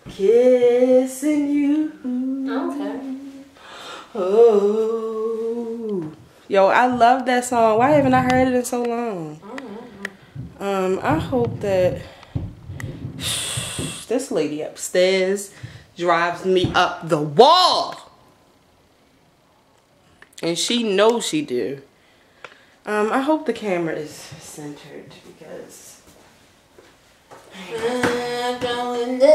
kissing you. Okay. Oh. Yo, I love that song. Why haven't I heard it in so long? I hope that this lady upstairs drives me up the wall. And she knows she do. I hope the camera is centered because I'm going up.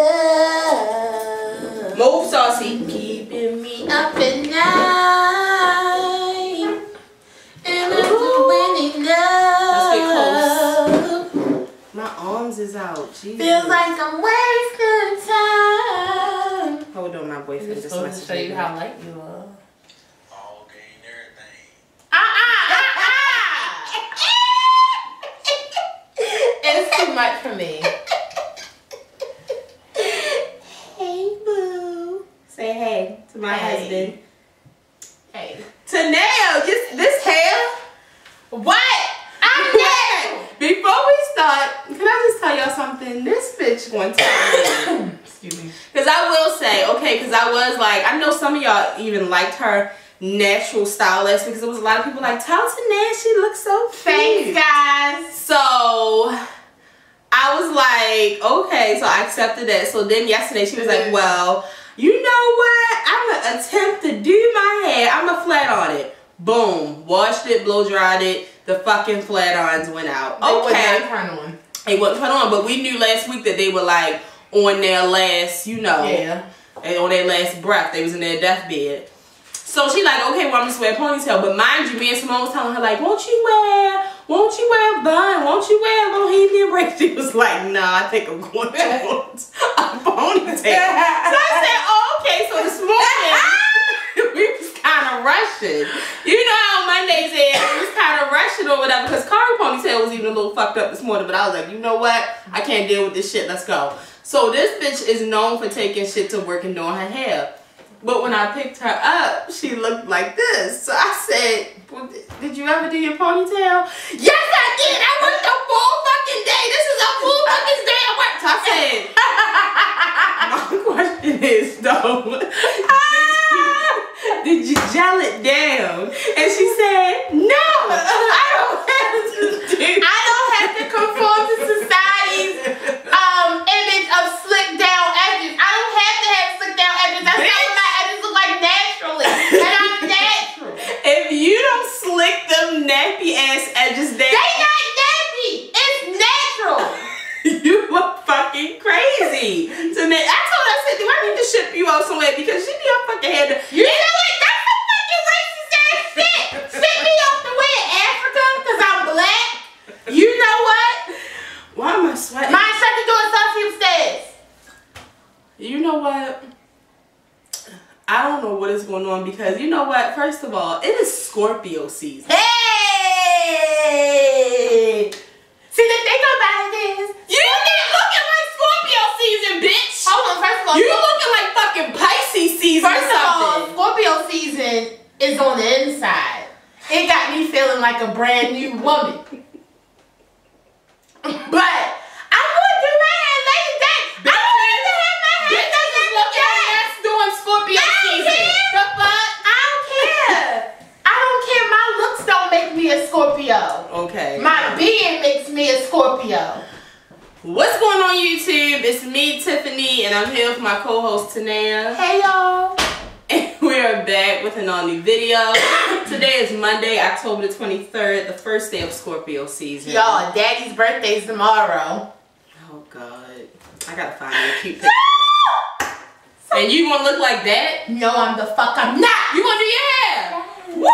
Move, Saucy. Keeping me up at night. And I'm doing enough. Let's get close. My arms is out. Jesus. Feels like I'm wasting time. Hold on, my boyfriend just supposed to show you how light you are. All game, everything. It's too much for me. Hey, boo. Say hey to my husband. Hey. Taneo, this hair. What? I'm dead. Before we start, can I just tell y'all something? This bitch one time. Excuse me. Because I will say, okay, because I was like, I know some of y'all even liked her natural style last week because there was a lot of people like, tell Tanea she looks so cute. Thanks, guys. So I was like, okay, so I accepted that. So then yesterday she was like, well, you know what? I'm going to attempt to do my hair. I'm going to flat on it. Boom. Washed it, blow dried it. The fucking flat irons went out. Okay. They wasn't turn on, but we knew last week that they were like on their last, you know, on their last breath. They was in their deathbed. So she like, okay, well, I'm just wear a ponytail. But mind you, me and Simone was telling her like, won't you wear a bun? Won't you wear a little heavy break? She was like, nah, I think I'm going to want a ponytail. So I said, oh, okay. So this morning, we was kind of rushing. You know how Mondays is, we was kind of rushing or whatever, because Cardi ponytail was even a little fucked up this morning, but I was like, you know what? I can't deal with this shit. Let's go. So this bitch is known for taking shit to work and doing her hair. But when I picked her up, she looked like this. So I said, well, did you ever do your ponytail? Yes, I did. I worked a full fucking day. This is a full fucking day I worked. So I said, my question is, though, did you gel it down? And she said, no, I don't have to do it. I don't have to conform to society's image of slick down edges. I don't have to have slick down edges. That's not what my edges look like naturally. And I'm natural. If you don't slick them nappy ass edges down, they not nappy. It's natural. You are fucking crazy. So then I told her, I said, do I need to ship you out somewhere? Because she be on fucking head. You know what? That's some fucking racist ass shit. Ship me off the way in Africa because I'm black. You know what? Why am I sweating? My shut the door, Saucy upstairs. You know what? I don't know what is going on because you know what? First of all, it is Scorpio season. Hey! See, the thing about it is, you ain't looking like Scorpio season, bitch. Hold on, first of all, you looking like fucking Pisces season. First of all, Scorpio season is on the inside. It got me feeling like a brand new woman. But I'm going to do my hair like that. I don't have to have my hair. Bitches looking like that's doing Scorpio season. The fuck? I don't care. I don't care. My looks don't make me a Scorpio. Okay. My being makes me a Scorpio. What's going on YouTube? It's me, Tiffany, and I'm here with my co-host Tanea. Hey y'all. And we are back with an all-new video. Today is Monday, October the 23rd, the first day of Scorpio season. Y'all, Daddy's birthday's tomorrow. Oh God, I gotta find you a cute picture. And you gonna look like that? No, I'm the fuck I'm not. You gonna do your hair? Woo!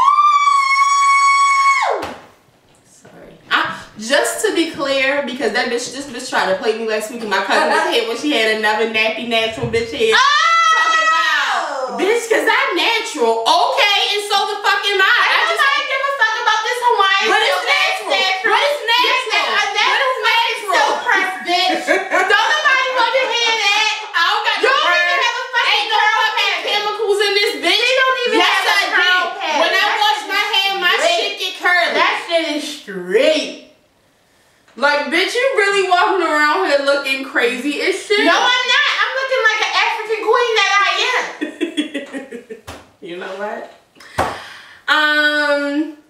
Sorry. Just to be clear, because this bitch tried to play me last week in my cousin's head when she had another nappy natural bitch head. Bitch, cause I'm natural, okay, and so the fuck am I. I just give a fuck about this Hawaiian. But it's natural. But it's natural. But it's natural. So pressed, bitch. Don't nobody want to hear that. I don't got you don't even have a fucking curl pad. Chemicals in this bitch. You don't even have a curl pad. When I wash my hair, my shit get curly. That shit is straight. Like, bitch, you really walking around here looking crazy as shit. No, I'm not. I'm looking like an African queen that I am. You know what?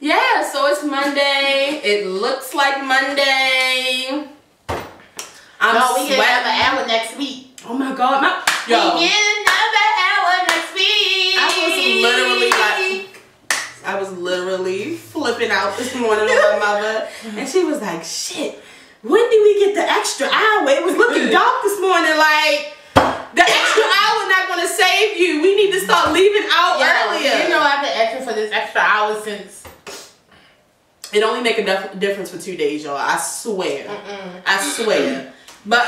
Yeah, so it's Monday. It looks like Monday. We get another hour next week. Oh my God. We get another hour next week. I was literally flipping out this morning on my mother. And she was like, shit, when did we get the extra hour? It was looking dark this morning. Like, the extra hour not going to save you. We need to start leaving out earlier. You know I've been extra for this extra hour since. It only make a difference for 2 days, y'all. I swear. I swear. But,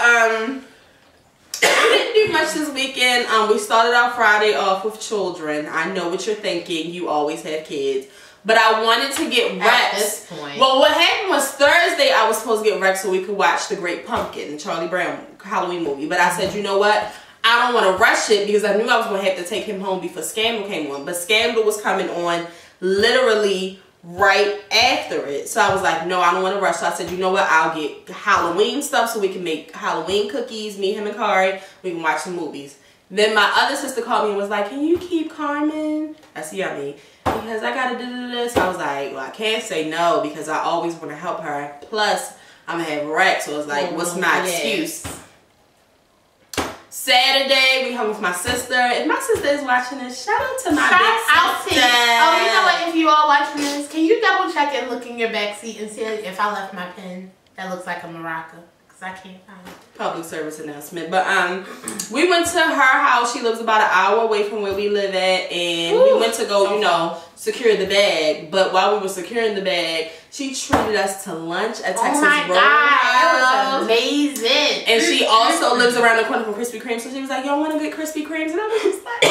we didn't do much this weekend. We started our Friday off with children. I know what you're thinking. You always have kids. But I wanted to get Rex. At this point. Well, what happened was Thursday I was supposed to get Rex so we could watch The Great Pumpkin, the Charlie Brown Halloween movie. But I said, you know what? I don't want to rush it because I knew I was going to have to take him home before Scandal came on. But Scandal was coming on literally right after it. So I was like, no, I don't want to rush. So I said, you know what? I'll get Halloween stuff so we can make Halloween cookies, me, him, and Kari. We can watch some movies. Then my other sister called me and was like, can you keep Carmen? That's yummy. Because I got to do this. So I was like, well, I can't say no because I always want to help her. Plus, I'm going to have Rex. So it's like, what's my excuse? Saturday, we hung with my sister. If my sister is watching this, shout out to my big sister. Oh, you know what? If you all watching this, can you double check and look in your back seat and see if I left my pen that looks like a maraca? Because I can't find it. Public service announcement. But we went to her house. She lives about an hour away from where we live at. And we went to go, you know, secure the bag. But while we were securing the bag, she treated us to lunch at Texas Roadhouse. Oh my God, that was amazing. And she also lives around the corner from Krispy Kreme. So she was like, y'all want to get Krispy Kremes? And I was just like,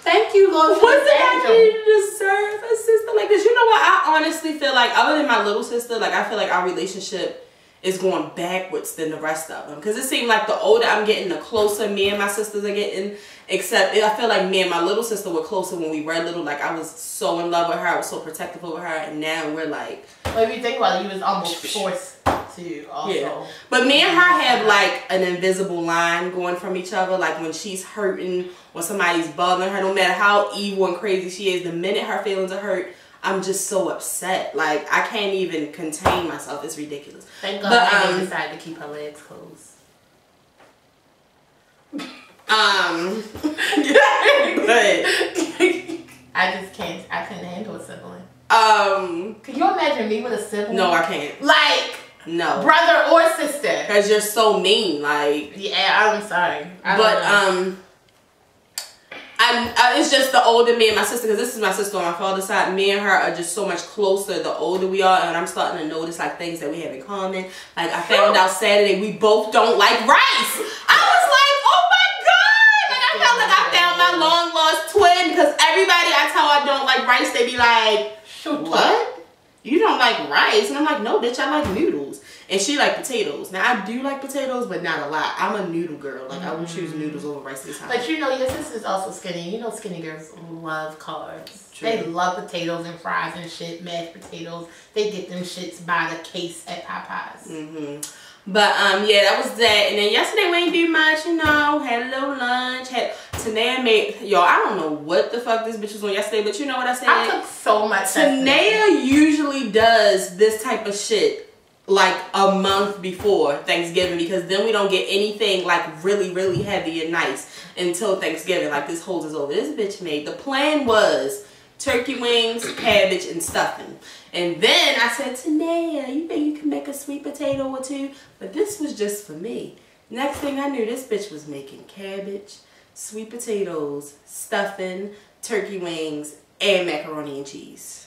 thank you, Lord. What did I do to deserve a sister like this? You know what? I honestly feel like, other than my little sister, like I feel like our relationship is going backwards than the rest of them. Because it seemed like the older I'm getting, the closer me and my sisters are getting. Except I feel like me and my little sister were closer when we were little. Like I was so in love with her. I was so protective over her. And now we're like... Well, if you think about it, you was almost forced to also... Yeah. But me and her have like an invisible line going from each other. Like when she's hurting or somebody's bothering her, no matter how evil and crazy she is, the minute her feelings are hurt, I'm just so upset. Like I can't even contain myself. It's ridiculous. Thank God I decided to keep her legs closed. But I just can't. I couldn't handle a sibling. Can you imagine me with a sibling? No, I can't. Like no, brother or sister. Because you're so mean. Like yeah, I'm sorry. It's just the older me and my sister, because this is my sister on my father's side. Me and her are just so much closer the older we are, and I'm starting to notice like things that we have in common. Like I found out Saturday we both don't like rice. I was like, oh my God! Like I felt like I found my long lost twin, because everybody I tell I don't like rice, they be like, what? You don't like rice? And I'm like, no, bitch, I like noodles. And she like potatoes. Now I do like potatoes, but not a lot. I'm a noodle girl. Like I would choose noodles over rice this time. But you know, your sister's also skinny. You know, skinny girls love carbs. True. They love potatoes and fries and shit. Mashed potatoes. They get them shits by the case at Popeyes. But yeah, that was that. And then yesterday we ain't do much, you know. Had a little lunch. Tanea made, y'all, I don't know what the fuck this bitch was on yesterday, but you know what I said? I took so much. Tanea usually does this type of shit like a month before Thanksgiving, because then we don't get anything like really, really heavy and nice until Thanksgiving. Like this holds us over. This bitch made, the plan was turkey wings, cabbage, and stuffing. And then I said, Tanea, you think you can make a sweet potato or two? But this was just for me. Next thing I knew, this bitch was making cabbage, sweet potatoes, stuffing, turkey wings, and macaroni and cheese.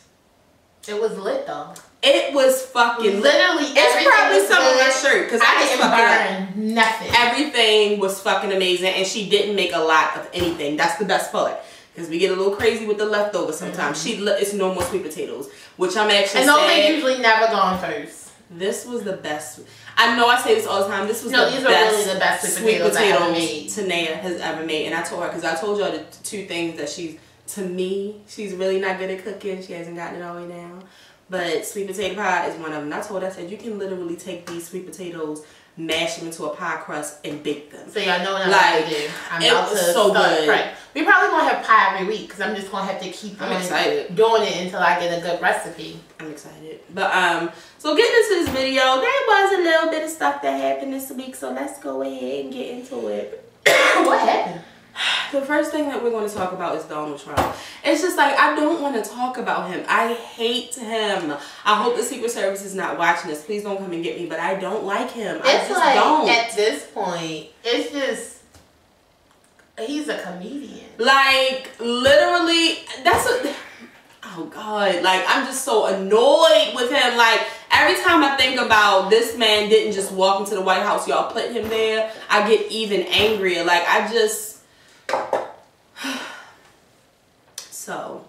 It was lit though. It was fucking literally. It's probably some of my shirt because I didn't burn nothing. Everything was fucking amazing, and she didn't make a lot of anything. That's the best part, because we get a little crazy with the leftovers sometimes. It's no more sweet potatoes, which I'm actually and those are usually never gone first. This was the best. I know I say this all the time. This was these are really the best sweet potatoes Tanea has ever made, and I told her, because I told y'all the two things that she's really not good at cooking. She hasn't gotten it all the way down. But sweet potato pie is one of them. I told her, I said, you can literally take these sweet potatoes, mash them into a pie crust, and bake them. So y'all know what I'm like, about to do. I'm it about was to so start good. prep. We probably gonna have pie every week because I'm just gonna have to keep on doing it until I get a good recipe. I'm excited. But so getting into this video, there was a little bit of stuff that happened this week, so let's go ahead and get into it. What happened? The first thing that we're going to talk about is Donald Trump. It's just like, I don't want to talk about him. I hate him. I hope the Secret Service is not watching this. Please don't come and get me, but I don't like him. I just don't. At this point, it's just, he's a comedian. Like, literally, oh God, like, I'm just so annoyed with him. Like, every time I think about this man didn't just walk into the White House, y'all put him there, I get even angrier. Like, I just... So,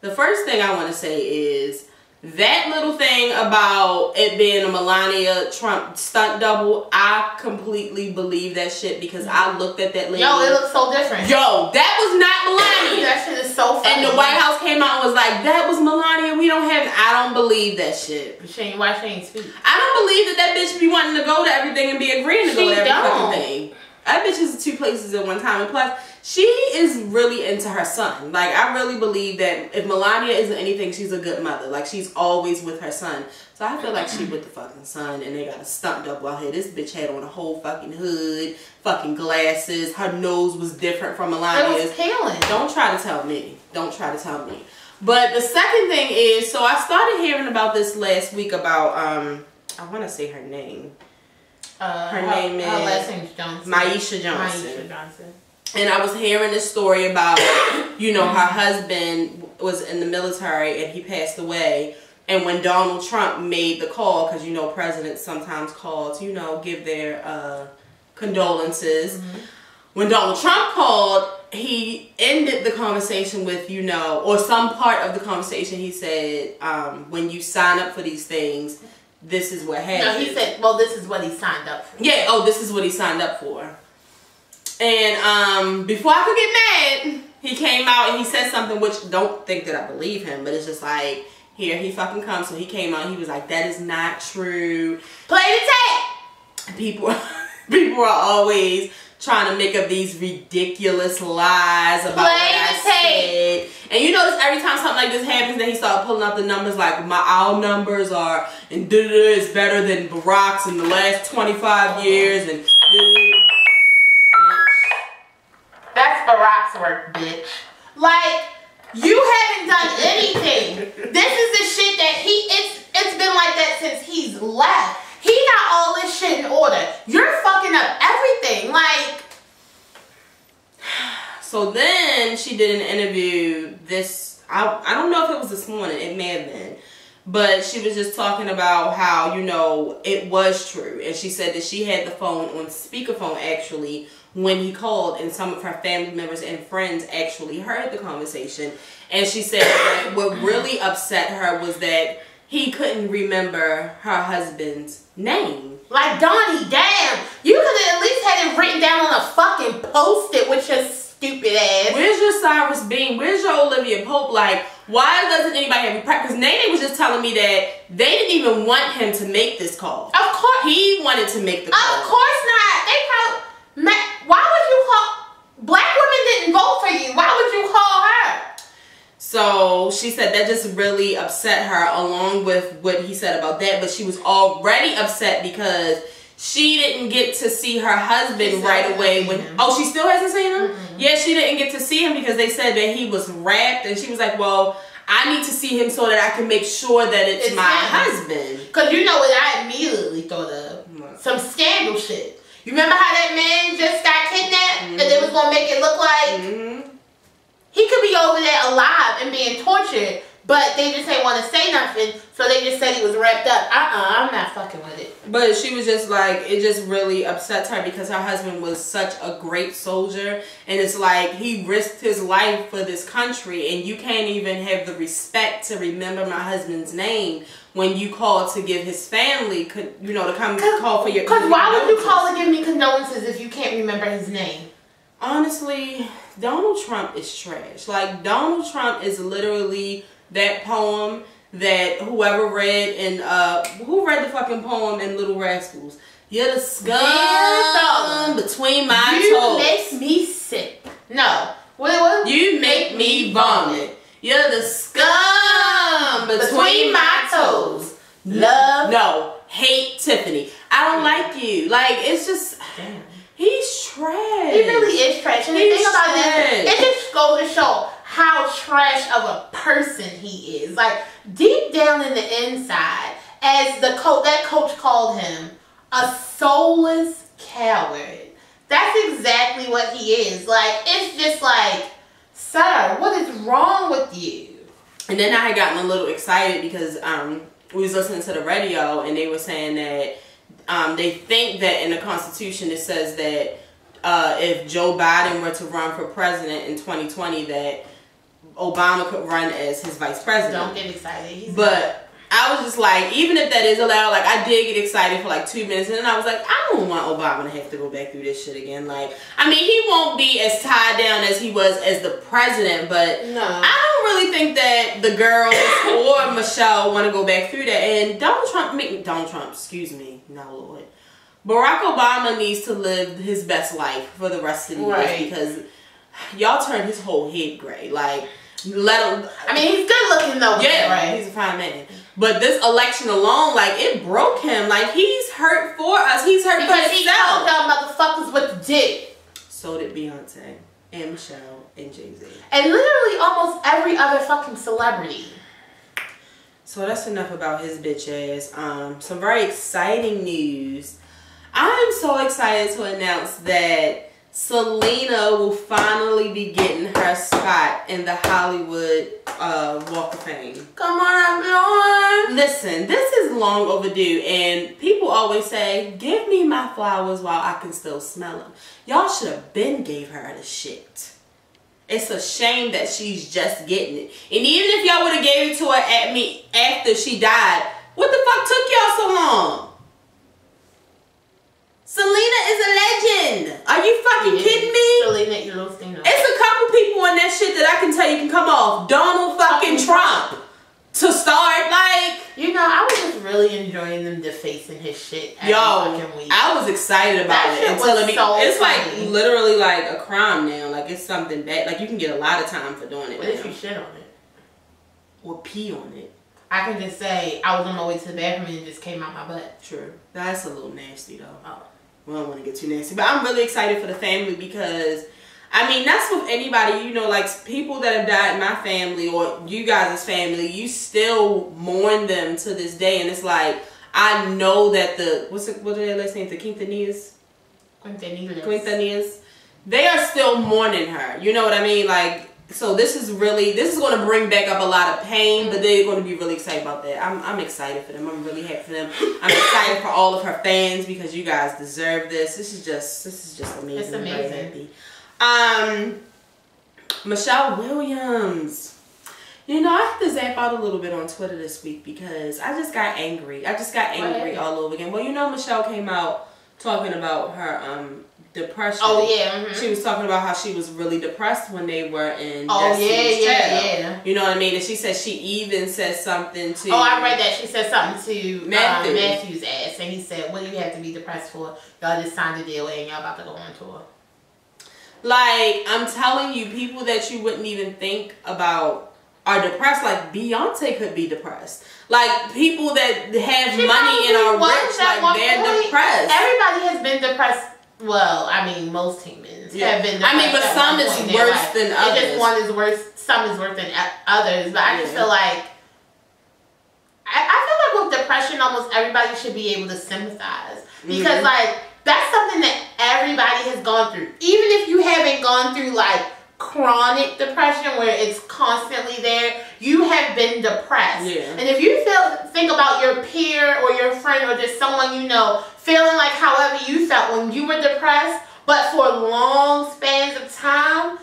the first thing I want to say is that little thing about it being a Melania Trump stunt double. I completely believe that shit because I looked at that lady. Yo, it looks so different. Yo, that was not Melania. That shit is so funny. And the White House came out and was like, that was Melania. We don't have. I don't believe that shit. Why she ain't speak? I don't believe that bitch be wanting to go to everything and be agreeing to go to every fucking thing. That bitch is 2 places at one time. And plus, she is really into her son. Like, I really believe that if Melania isn't anything, she's a good mother. Like, she's always with her son. So I feel like she with the fucking son and they got a stunt double out here. This bitch had on a whole fucking hood, fucking glasses. Her nose was different from Melania's. It was peeling. Don't try to tell me. Don't try to tell me. But the second thing is, so I started hearing about this last week about, I want to say her name. Her name is last name's Johnson. Myeshia Johnson. And I was hearing this story about, you know, her husband was in the military and he passed away. And when Donald Trump made the call, because, you know, presidents sometimes call to, you know, give their condolences. Mm-hmm. When Donald Trump called, he ended the conversation with, you know, or some part of the conversation, he said, when you sign up for these things, this is what happens. No, he said, well, this is what he signed up for. Yeah, oh, this is what he signed up for. And before I could get mad, he came out and he said something which don't think that I believe him, but it's just like, here he fucking comes. So he came out and he was like, that is not true. Play the tape. People are always trying to make up these ridiculous lies about what I said. And you notice every time something like this happens, then he started pulling out the numbers like our numbers are and is better than Barack's in the last 25 years and that's Barack's work, bitch. Like, you haven't done anything. This is the shit that it's been like that since he's left. He got all this shit in order. You're fucking up everything. Like, so then she did an interview this, I don't know if it was this morning, it may have been, but she was just talking about how, you know, it was true. And she said that she had the phone on speakerphone actually when he called, and some of her family members and friends actually heard the conversation. And she said that what really upset her was that he couldn't remember her husband's name. Like, Donnie, damn. You could have at least had it written down on a fucking post-it with your stupid ass. Where's your Cyrus Bean? Where's your Olivia Pope? Like, why doesn't anybody have you practice? Because Nene was just telling me that they didn't even want him to make this call. Of course. He wanted to make the call. Of course not. They probably... Why would you call... Black women didn't vote for you. Why would you call her? So she said that just really upset her, along with what he said about that. But she was already upset because she didn't get to see her husband right away. Oh, she still hasn't seen him? Mm-hmm. Yeah, she didn't get to see him because they said that he was wrapped. And she was like, well, I need to see him so that I can make sure that it's my husband. Because you know what I immediately thought of? What? Some scandal shit. You remember how that man just got kidnapped? Mm-hmm. And they was going to make it look like... Mm-hmm. He could be over there alive and being tortured, but they just ain't want to say nothing, so they just said he was wrapped up. I'm not fucking with it. But she was just like, it just really upsets her because her husband was such a great soldier, and it's like he risked his life for this country, and you can't even have the respect to remember my husband's name when you call to give his family, you know, to come call for your... Because why would you call to give me condolences if you can't remember his name? Honestly... Donald Trump is trash. Like, Donald Trump is literally that poem that whoever read in, who read the fucking poem in Little Rascals? You're the scum between my toes. You make me sick. No. What? You make me vomit. You're the scum between my toes. Love. No. Hate Tiffany. I don't like you. Like, it's just... Damn. He's trash. He really is trash. And the thing about it is, it just goes to show how trash of a person he is. Like, deep down in the inside, as that coach called him, a soulless coward. That's exactly what he is. Like, it's just like, sir, what is wrong with you? And then I had gotten a little excited because we was listening to the radio and they were saying that they think that in the Constitution it says that if Joe Biden were to run for president in 2020 that Obama could run as his vice president. Don't get excited. But I was just like, even if that is allowed, like I did get excited for like 2 minutes and then I was like, I don't want Obama to have to go back through this shit again. Like, I mean, he won't be as tied down as he was as the president, but no. I don't really think that the girls or Michelle want to go back through that. And Barack Obama needs to live his best life for the rest of the years because y'all turned his whole head gray. Like, let him. I mean, he's good looking though. Yeah, right. He's a fine man. But this election alone, like, it broke him. Like, he's hurt for us. He's hurt because for himself. Because he told y'all motherfuckers what to do. So did Beyonce and Michelle and Jay-Z. And literally almost every other fucking celebrity. So that's enough about his bitch ass. Some very exciting news. I'm so excited to announce that Selena will finally be getting her spot in the Hollywood Walk of Fame. Come on, everyone. Listen, this is long overdue, and people always say, give me my flowers while I can still smell them. Y'all should have been gave her the shit. It's a shame that she's just getting it. And even if y'all would have gave it to her after she died, what the fuck took y'all so long? Selena is a legend. Are you fucking kidding me? Selena, you little thing. It's a couple people in that shit that I can tell you can come off. Donald fucking Trump. To start, like... You know, I was just really enjoying them defacing his shit every fucking week. I was excited about it until it's funny. Like literally like a crime now. Like it's something bad. Like you can get a lot of time for doing it. What if you shit on it? Or pee on it? I can just say I was on my way to the bathroom and it just came out my butt. True. That's a little nasty though. Oh. We don't want to get too nasty. But I'm really excited for the family because, I mean, that's with anybody, you know, like people that have died in my family or you guys' family, you still mourn them to this day. And it's like, I know that what are their last names? The Quintanillas? Quintanillas. They are still mourning her. You know what I mean? Like, so this is going to bring back up a lot of pain, but they're going to be really excited about that. I'm excited for them. I'm really happy for them. I'm excited for all of her fans because you guys deserve this. This is just amazing. It's amazing. I'm very happy. Michelle Williams. You know, I had to zap out a little bit on Twitter this week because I just got angry. All over again. Well, you know, Michelle came out talking about her depression. Oh yeah. She was talking about how she was really depressed when they were in yeah. You know what I mean? And she said she even said something to... Oh, I read that. She said something to Matthew's ass. And he said, what do you have to be depressed for? Y'all just signed a deal and y'all about to go on tour. Like, I'm telling you, people that you wouldn't even think about are depressed. Like, Beyonce could be depressed. Like, people that have money and are rich, like, they're depressed. Everybody has been depressed. Well, I mean, most humans have been depressed. I mean, but some is worse than others. Just one is worse. Some is worse than others. But I just feel like, I feel like with depression, almost everybody should be able to sympathize. Because, like, that's something that everybody has gone through. Even if you haven't gone through, like, chronic depression where it's constantly there, you have been depressed. Yeah. And if you think about your peer or your friend or just someone you know feeling like however you felt when you were depressed, but for long spans of time,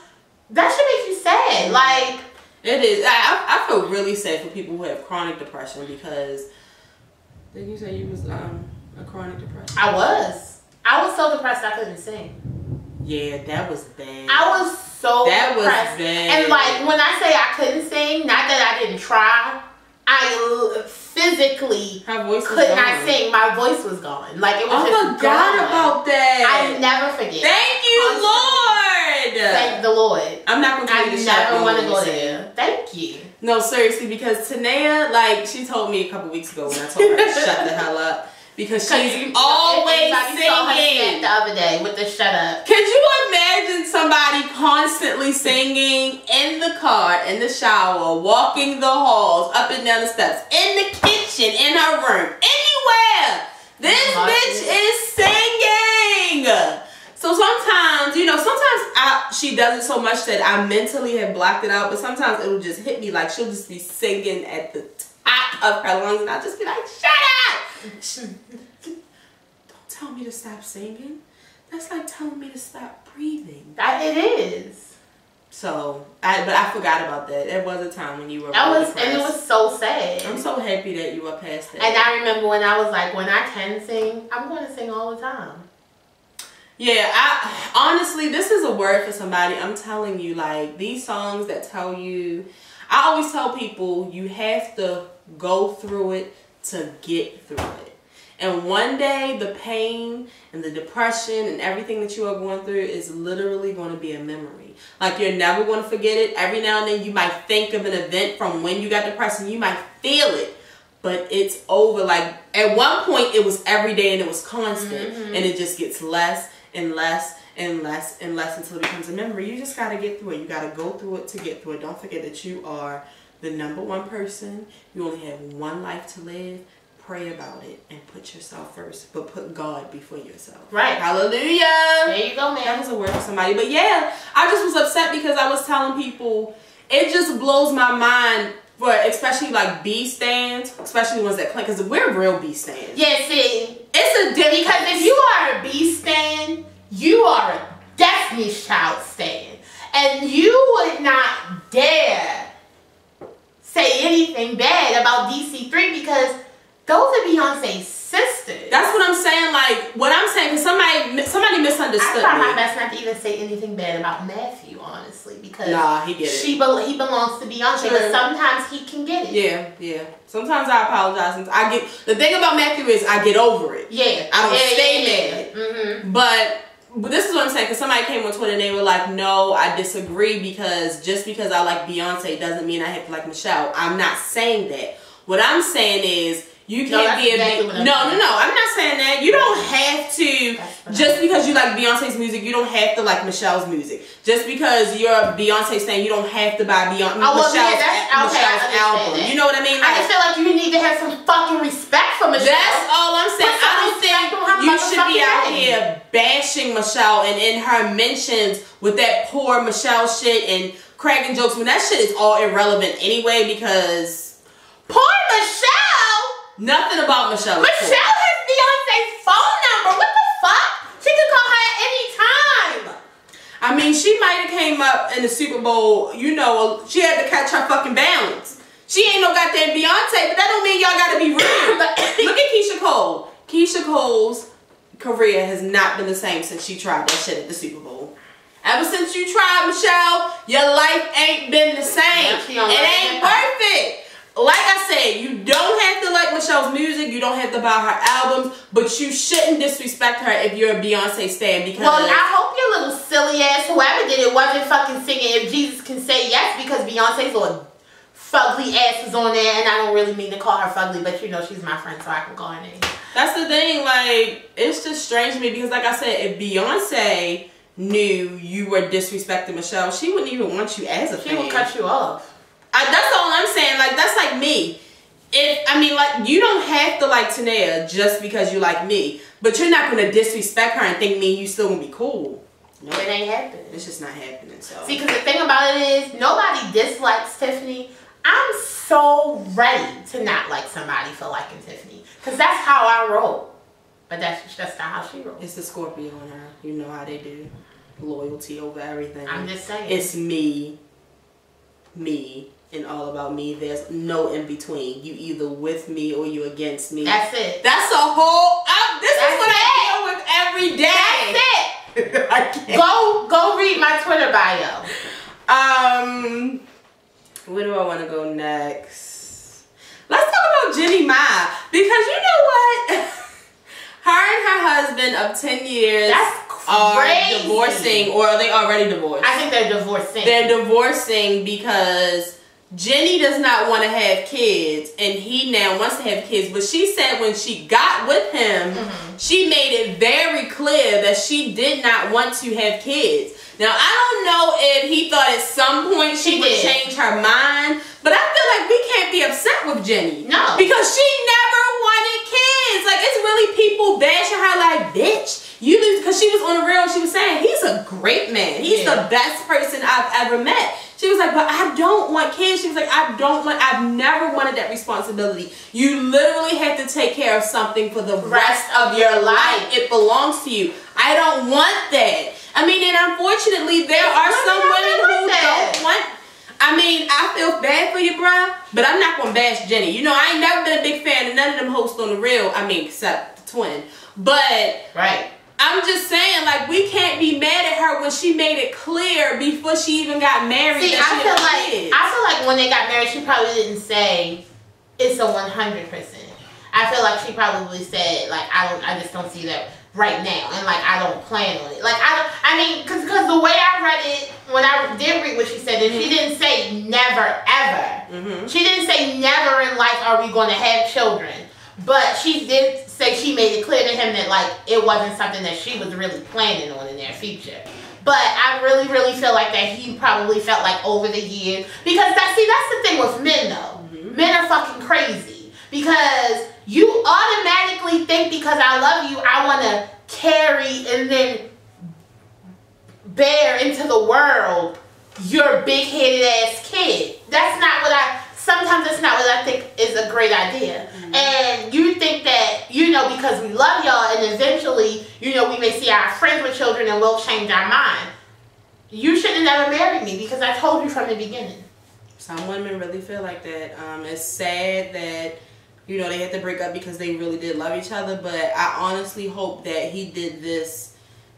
that should make you sad. Like, it is. I feel really sad for people who have chronic depression because did you say you was a chronic depression? I was so depressed I couldn't sing. Yeah, that was bad. I was so depressed. Was bad. And like when I say I couldn't sing, not that I didn't try, I physically could not sing. My voice was gone. Like, it was just gone. I forgot about that. I never forget. Thank you, Lord. Thank the Lord. I'm not going to tell you to I never want to go there. Thank you. No, seriously, because Tanea, like, she told me a couple weeks ago when I told her to shut the hell up. Because she's always singing. The other day with the shut up. Could you imagine somebody constantly singing in the car, in the shower, walking the halls, up and down the steps, in the kitchen, in her room, anywhere? This bitch is singing. So sometimes, you know, she does it so much that I mentally have blocked it out, but sometimes it'll just hit me like she'll just be singing at the top of her lungs and I'll just be like, shut up! Don't tell me to stop singing. That's like telling me to stop breathing. It is. So, but I forgot about that. There was a time when you were and it was so sad. I'm so happy that you are past that. And I remember when I was like, when I can sing, I'm going to sing all the time. Yeah, honestly, this is a word for somebody. I'm telling you, like, these songs that tell you, I always tell people, you have to go through it to get through it. And one day, the pain and the depression and everything that you are going through is literally going to be a memory. Like, you're never going to forget it. Every now and then, you might think of an event from when you got depressed and you might feel it. But it's over. Like, at one point, it was every day and it was constant. And it just gets less and less and less and less until it becomes a memory. You just got to get through it. You got to go through it to get through it. Don't forget that you are the #1 person. You only have one life to live. Pray about it and put yourself first, but put God before yourself. Right. Hallelujah. There you go, man. That was a word for somebody. But yeah, I just was upset because I was telling people, it just blows my mind for especially like B stands, especially the ones that claim, because we're real B stands. Yeah, see, it's a difference. Because if you are a B stan, you are a Destiny's Child stan, and you would not dare say anything bad about DC3 because those are Beyonce's sisters. That's what I'm saying. Like, what I'm saying, because somebody misunderstood I try me. my best not to even say anything bad about Matthew, honestly, because nah, he get it. He belongs to Beyonce, but sometimes he can get it. Yeah, yeah. Sometimes I apologize. And I get the thing about Matthew is I get over it. Yeah, I don't stay mad. But this is what I'm saying, because somebody came on Twitter and they were like, no, I disagree, because just because I like Beyonce doesn't mean I have to like Michelle. I'm not saying that. What I'm saying is, you can't be a no. I'm not saying that. You don't have to, just because you like Beyonce's music, you don't have to like Michelle's music. Just because you're a Beyonce stan, you don't have to buy Michelle's album. You know what I mean? Like, I just feel like you need to have some fucking respect for Michelle. That's all I'm saying. I don't think you should be out here bashing Michelle and in her mentions with that poor Michelle shit and cracking jokes when that shit is all irrelevant anyway, because poor Michelle. Nothing about Michelle. Michelle has Beyonce's phone number. What the fuck? She could call her at any time. I mean, she might have came up in the Super Bowl, you know, she had to catch her fucking balance. She ain't no goddamn Beyonce, but that don't mean y'all gotta be real. Look at Keisha Cole. Keisha Cole's career has not been the same since she tried that shit at the Super Bowl. Ever since you tried, Michelle, your life ain't been the same. It ain't perfect. Like I said, you don't have to like Michelle's music, you don't have to buy her albums, but you shouldn't disrespect her if you're a Beyonce stan, because... Well, I hope your little silly ass, whoever did it, wasn't fucking singing If Jesus Can Say Yes, because Beyonce's little fugly ass is on there, and I don't really mean to call her fugly, but you know she's my friend, so I can call her name. That's the thing, like, it's just strange to me, because like I said, if Beyonce knew you were disrespecting Michelle, she wouldn't even want you as a fan. She would cut you off. That's all I'm saying. Like, that's like me. Like, you don't have to like Tanea just because you like me, but you're not gonna disrespect her and think me and you still gonna be cool. No, it ain't happening. It's just not happening. So see, because the thing about it is, nobody dislikes Tiffany. I'm so ready to not like somebody for liking Tiffany, because that's how I roll. But that's just not how she rolls. It's the Scorpio in her. You know how they do. Loyalty over everything. I'm just saying. It's me, and all about me. There's no in between. You either with me or you against me. That's it. That's a whole. This is what I deal with every day. That's it. Go read my Twitter bio. Where do I want to go next? Jeannie Ma. Because you know what? Her and her husband of 10 years are divorcing, or are they already divorced? I think they're divorcing. They're divorcing because Jeannie does not want to have kids, and he now wants to have kids. But she said when she got with him, she made it very clear that she did not want to have kids. Now, I don't know if he thought at some point she would change her mind, but I feel like we can't be upset with Jeannie. No. Because she never wanted kids. Like, it's really people bashing her like, bitch, you lose. Because she was on the real, she was saying, he's a great man. He's the best person I've ever met. She was like, but I don't want kids. She was like, I've never wanted that responsibility. You literally have to take care of something for the rest of your life. It belongs to you. I don't want that. I mean, and unfortunately, there are some women who don't want. I mean, I feel bad for you, bruh, but I'm not gonna bash Jeannie. You know, I ain't never been a big fan of none of them hosts on the real. I mean, except the twin. But I'm just saying, like, we can't be mad at her when she made it clear before she even got married. See, I feel like when they got married, she probably didn't say it's a 100%. I feel like she probably said, like, I just don't see that right now, and like I don't plan on it. Like I mean, because the way I read it, when I did read what she said, and she didn't say never ever. She didn't say never in life are we going to have children, but she did say she made it clear to him that like it wasn't something that she was really planning on in their future. But I really, really feel like that he probably felt like over the years, because that's the thing with men though. Men are fucking crazy because you automatically think because I love you, I want to carry and then bear into the world your big-headed ass kid. Sometimes that's not what I think is a great idea. And you think that, you know, because we love y'all and eventually, you know, we may see our friends with children and we'll change our mind. You should have never married me because I told you from the beginning. Some women really feel like that. It's sad that, you know, they had to break up because they really did love each other, but I honestly hope that he did this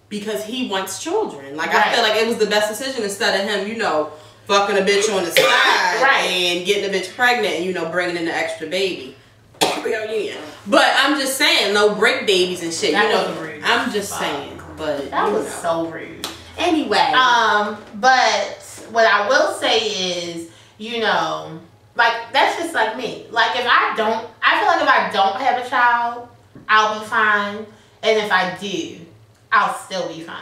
because he wants children. Like, I feel like it was the best decision instead of him, you know, fucking a bitch on the side and getting a bitch pregnant and, you know, bringing in the extra baby. But I'm just saying, no break babies and shit. That you know, was rude. I'm just saying, but that was so rude. Anyway, but what I will say is, you know, like, that's just like me. Like, I feel like if I don't have a child, I'll be fine. And if I do, I'll still be fine.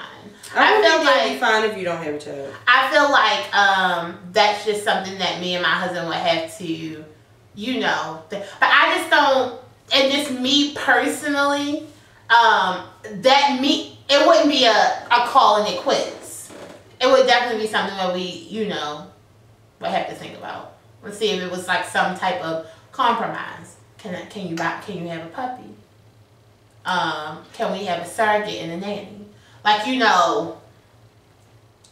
I feel like you'll be fine if you don't have a child. I feel like that's just something that me and my husband would have to, you know. But I just don't, and just me personally, it wouldn't be a call and it quits. It would definitely be something that we, you know, would have to think about. Let's see if it was like some type of compromise. Can you have a puppy? Can we have a surrogate and a nanny? Like, you know,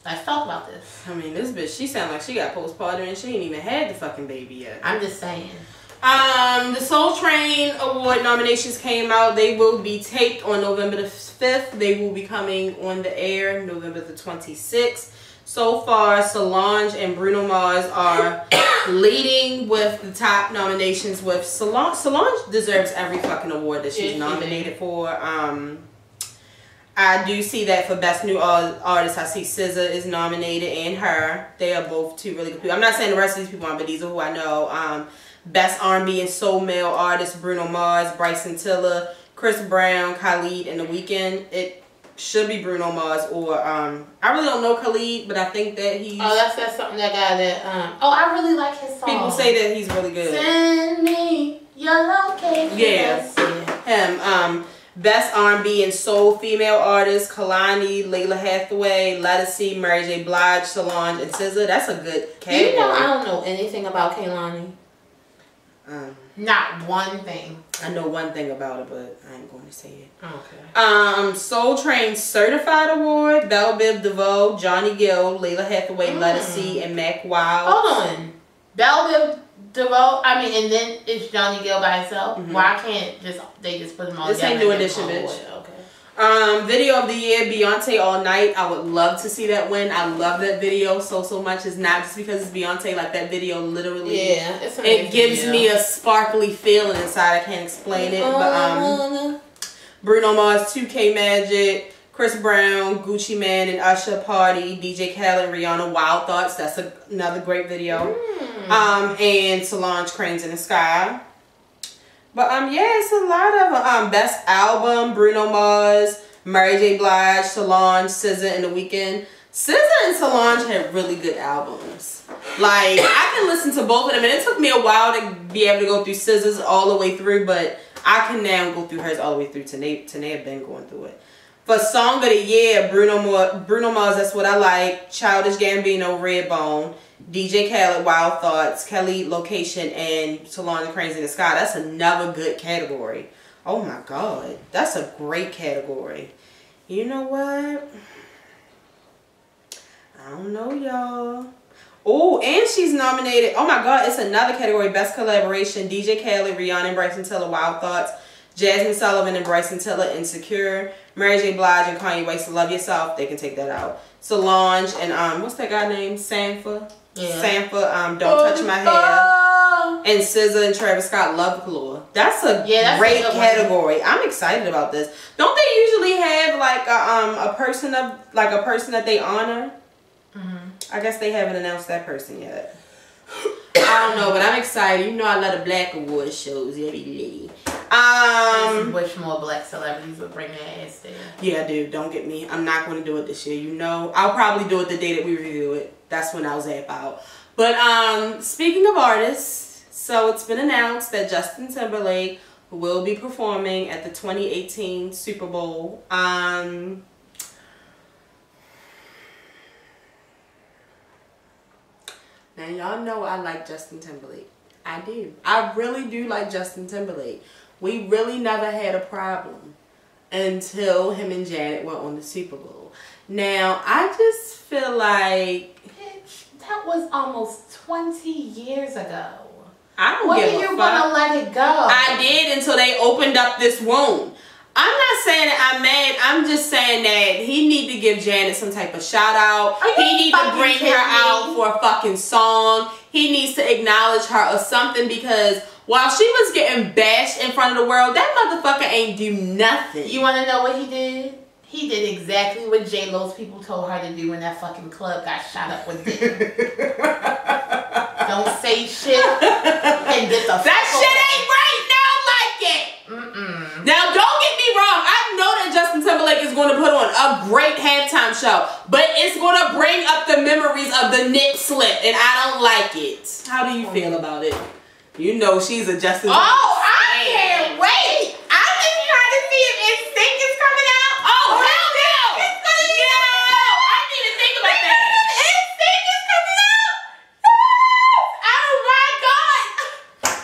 let's talk about this. I mean, this bitch, she sound like she got postpartum and she ain't even had the fucking baby yet. I'm just saying. The Soul Train Award nominations came out. They will be taped on November the 5th. They will be coming on the air November the 26th. So far, Solange and Bruno Mars are leading with the top nominations. With Solange deserves every fucking award that she's nominated for. I do see that for Best New Artist. I see SZA is nominated and her. They are both two really good people. I'm not saying the rest of these people aren't, but these are who I know. Best R&B and Soul Male Artist, Bruno Mars, Bryson Tiller, Chris Brown, Khalid, and The Weeknd. It should be Bruno Mars or I really don't know Khalid, but I think that he's... Oh, that's something that guy that... I really like his song. People say that he's really good. Send me your location. Yeah, him. Best R&B and Soul Female Artist, Kalani, Layla Hathaway, Ledisi, Mary J. Blige, Solange, and SZA. That's a good category. You know, I don't know anything about Kalani. Not one thing. I know one thing about it, but I ain't going to say it. Okay. Soul Train Certified Award, Belle Biv DeVoe, Johnny Gill, Layla Hathaway, Ledisi, and Mac Wild. Hold on. Belle Biv DeVoe, and then it's Johnny Gill by himself. Why can't they just put them all this together? This ain't New Edition, bitch. Video of the year, Beyonce All Night. I would love to see that win. I love that video so much. It's not just because it's Beyonce. Like, that video literally, it gives me a sparkly feeling inside. I can't explain it. But Bruno Mars, 2K Magic, Chris Brown, Gucci Mane and Usher, Party, DJ Khaled, Rihanna, Wild Thoughts. That's another great video. And Solange, Cranes in the Sky. But yeah, it's a lot of best album, Bruno Mars, Mary J. Blige, Solange, SZA, and The Weeknd. SZA and Solange had really good albums. Like, I can listen to both of them, and it took me a while to be able to go through SZA's all the way through, but I can now go through hers all the way through. Tanae have been going through it. For Song of the Year, Bruno Mars, That's What I Like, Childish Gambino, Redbone, DJ Khaled, Wild Thoughts, Kelly, Location, and Solange, Cranes in the Sky. That's another good category. Oh my God. That's a great category. You know what? I don't know, y'all. Oh, and she's nominated. Oh my God. It's another category. Best Collaboration. DJ Khaled, Rihanna and Bryson Tiller, Wild Thoughts. Jasmine Sullivan and Bryson Tiller, Insecure. Mary J. Blige and Kanye West, Love Yourself. They can take that out. Solange and what's that guy named? Sanfa. Yeah. Sanfa, Don't Touch My Hair. And SZA and Travis Scott, Love Galore. That's a great category. I'm excited about this. Don't they usually have like a person that they honor? I guess they haven't announced that person yet. I don't know, but I'm excited. You know I love the Black Award shows every day. I wish more black celebrities would bring their ass there. Yeah, dude, don't get me. I'm not going to do it this year. You know, I'll probably do it the day that we review it. That's when I'll zap out. But speaking of artists, so it's been announced that Justin Timberlake will be performing at the 2018 Super Bowl. Now y'all know I like Justin Timberlake. I do. I really do like Justin Timberlake. We really never had a problem until him and Janet were on the Super Bowl. Now, I just feel like... Bitch, that was almost 20 years ago. I don't give a fuck. When are you gonna let it go? I did until they opened up this wound. I'm not saying that I'm mad. I'm just saying that he need to give Janet some type of shout out. He need to bring her out for a fucking song. He needs to acknowledge her or something, because while she was getting bashed in front of the world, that motherfucker ain't do nothing. You want to know what he did? He did exactly what J-Lo's people told her to do when that fucking club got shot up with them. Don't say shit and get the that shit ain't right. Now like it. Now don't get me wrong. I know that Justin Timberlake is going to put on a great halftime show, but it's going to bring up the memories of the nip slip, and I don't like it. How do you feel about it? You know she's a Justin Timberlake. Oh, I can't wait. I'm just trying to see if NSYNC is coming out. Oh, hell no. No, I need to think about that. NSYNC is coming out. Oh my God.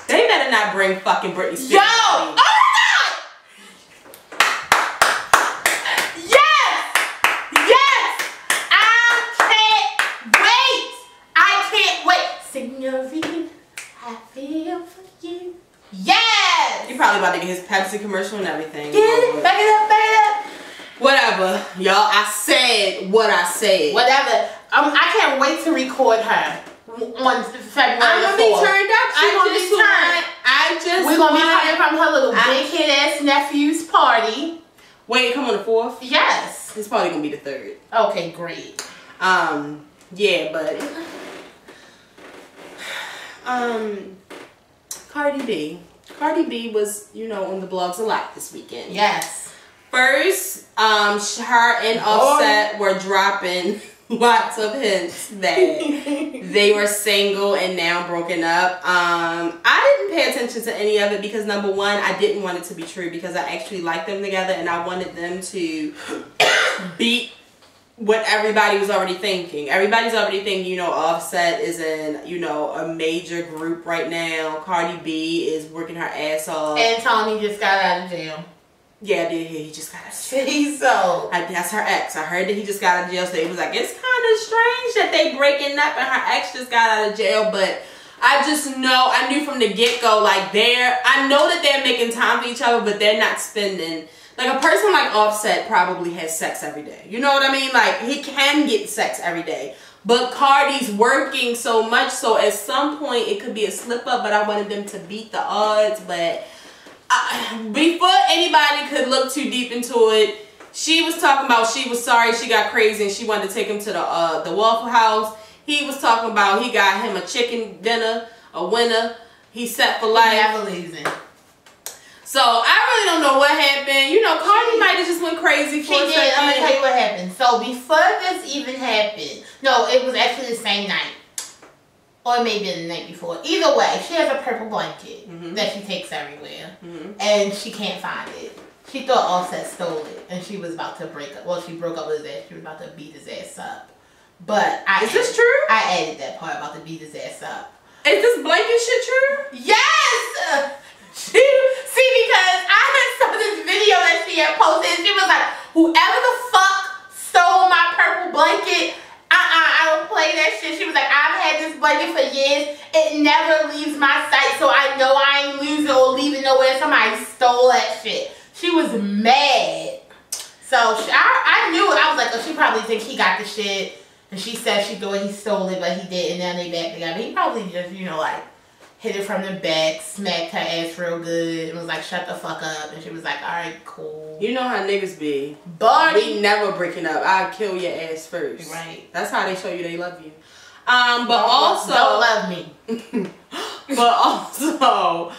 They better not bring fucking Britney Spears. Yo. Oh my God. Yes. Yes. I can't wait. I can't wait. Signorina, I feel for you. Yes. You're probably about to get his Pepsi commercial and everything. Get it. Back it up. Back it up. Whatever, y'all. I said what I said. Whatever. I can't wait to record her on February 4th. I'm gonna be turned up. We're gonna be coming from her little big head ass nephew's party. Wait, come on the 4th? Yes. It's probably gonna be the 3rd. Okay, great. Yeah, but Cardi B was, you know, on the blogs a lot this weekend. Yes. First, her and Offset were dropping lots of hints that they were single and now broken up. I didn't pay attention to any of it because, number one, I didn't want it to be true because I actually liked them together and I wanted them to beat what everybody was already thinking. Everybody's already thinking, you know, Offset is in, you know, a major group right now. Cardi B is working her ass off. And Tony just got out of jail. Yeah, I did hear he just got out of jail. So that's her ex. I heard that he just got out of jail. So it was like, it's kind of strange that they breaking up and her ex just got out of jail. But I just know, I knew from the get-go, like I know that they're making time for each other, but they're not spending, Like a person like Offset probably has sex every day. You know what I mean? Like he can get sex every day. But Cardi's working so much, so at some point it could be a slip up, but I wanted them to beat the odds. But before anybody could look too deep into it, she was talking about she was sorry she got crazy and she wanted to take him to the Waffle House. He was talking about he got him a chicken dinner, a winner. He set for life. Never losing. So I really don't know what happened. You know, Cardi might have just went crazy for a second. She did. I'm gonna tell you what happened. So before this even happened, no, it was actually the same night, or maybe the night before. Either way, she has a purple blanket that she takes everywhere, and she can't find it. She thought Offset stole it, and she was about to break up. Well, she broke up with his ass. She was about to beat his ass up. But is this true? I added that part about to beat his ass up. Is this blanket shit true? Yes. See, because I had saw this video that she had posted, and she was like, "Whoever the fuck stole my purple blanket, I don't play that shit." She was like, "I've had this blanket for years. It never leaves my sight, so I know I ain't losing or leaving nowhere. Somebody stole that shit." She was mad. So I knew it. I was like, "Oh, she probably thinks he got the shit." And she said she thought he stole it, but he didn't. And now they back together. He probably just, you know, like, hit it from the back, smacked her ass real good, and was like, "Shut the fuck up." And she was like, "Alright, cool." You know how niggas be. Barney. We never breaking up. I'll kill your ass first. Right. That's how they show you they love you. But also... Don't love me. But also...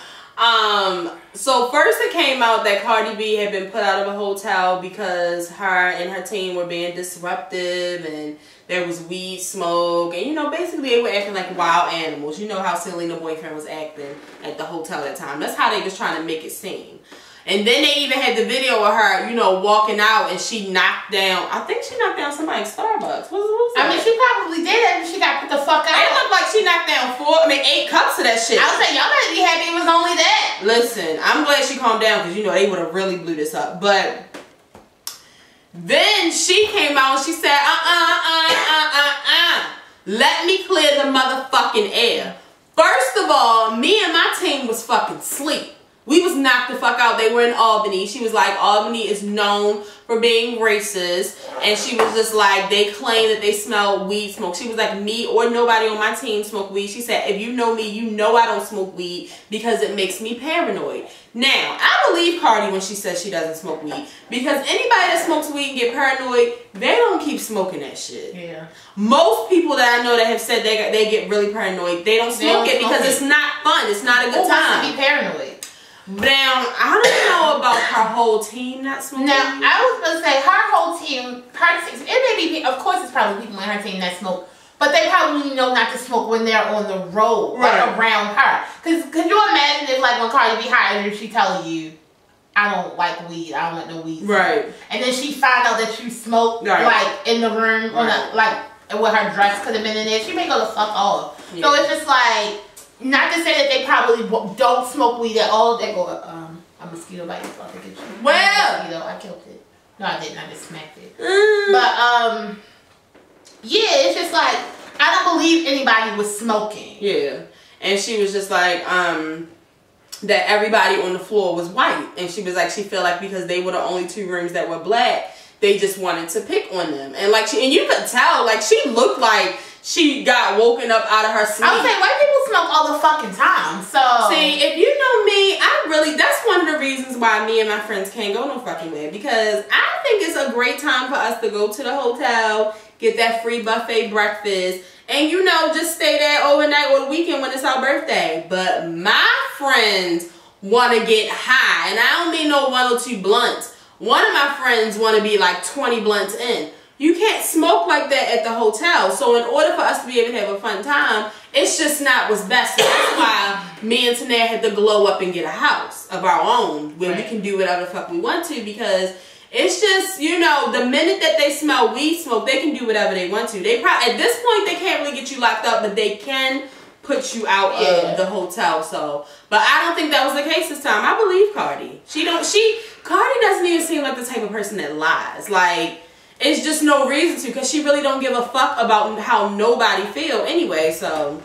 so first it came out that Cardi B had been put out of a hotel because her and her team were being disruptive and there was weed smoke and, you know, basically they were acting like wild animals. You know how Selena boyfriend was acting at the hotel at the time. That's how they was trying to make it seem. And then they even had the video of her, you know, walking out and she knocked down, I think she knocked down somebody at Starbucks. What was that? I mean, she probably did it, and she got put the fuck out. It looked like she knocked down 8 cups of that shit. I was like, y'all better be happy it was only that. Listen, I'm glad she calmed down because, you know, they would have really blew this up. But then she came out and she said, let me clear the motherfucking air. First of all, me and my team was fucking asleep. We was knocked the fuck out. They were in Albany. She was like, Albany is known for being racist. And she was just like, they claim that they smell weed smoke. She was like, me or nobody on my team smoke weed. She said, if you know me, you know I don't smoke weed because it makes me paranoid. Now, I believe Cardi when she says she doesn't smoke weed. Because anybody that smokes weed and get paranoid, they don't keep smoking that shit. Yeah. Most people that I know that have said they get really paranoid, they don't smoke it because it's not fun. It's not a good time. Who wants to be paranoid? Now, I don't know about her whole team not smoking. Now, I was going to say, her whole team, it may be, of course it's probably people in her team that smoke, but they probably know not to smoke when they're on the road, right, like around her. Because could you imagine if, like, when Cardi B hired her, she tell you, I don't like weed, I don't want no weed. Right. And then she find out that you smoke, right, like, in the room, on the, like, with her dress could have been in there, she may go the fuck off. Yeah. So it's just like, not to say that they probably don't smoke weed at all. They go, a mosquito bite is about to get you. Well, I killed it. No, I didn't. I just smacked it. But, yeah, it's just like, I don't believe anybody was smoking. Yeah. And she was just like, that everybody on the floor was white. And she was like, she felt like because they were the only 2 rooms that were black, they just wanted to pick on them. And like, and you could tell, like, she looked like she got woken up out of her sleep. I was saying, white people smoke all the fucking time, so. See, if you know me, that's one of the reasons why me and my friends can't go no fucking way. Because I think it's a great time for us to go to the hotel, get that free buffet breakfast, and, you know, just stay there overnight or the weekend when it's our birthday. But my friends want to get high, and I don't mean no 1 or 2 blunts. One of my friends want to be like 20 blunts in. You can't smoke like that at the hotel. So in order for us to be able to have a fun time, it's just not what's best. So that's why me and Tanae had to glow up and get a house of our own where we can do whatever the fuck we want to, because it's just, you know, the minute that they smell weed smoke, they can do whatever they want to. They probably, at this point, they can't really get you locked up, but they can put you out of the hotel. So, but I don't think that was the case this time. I believe Cardi. Cardi doesn't even seem like the type of person that lies. Like, it's just no reason to, because she really don't give a fuck about how nobody feel anyway. So,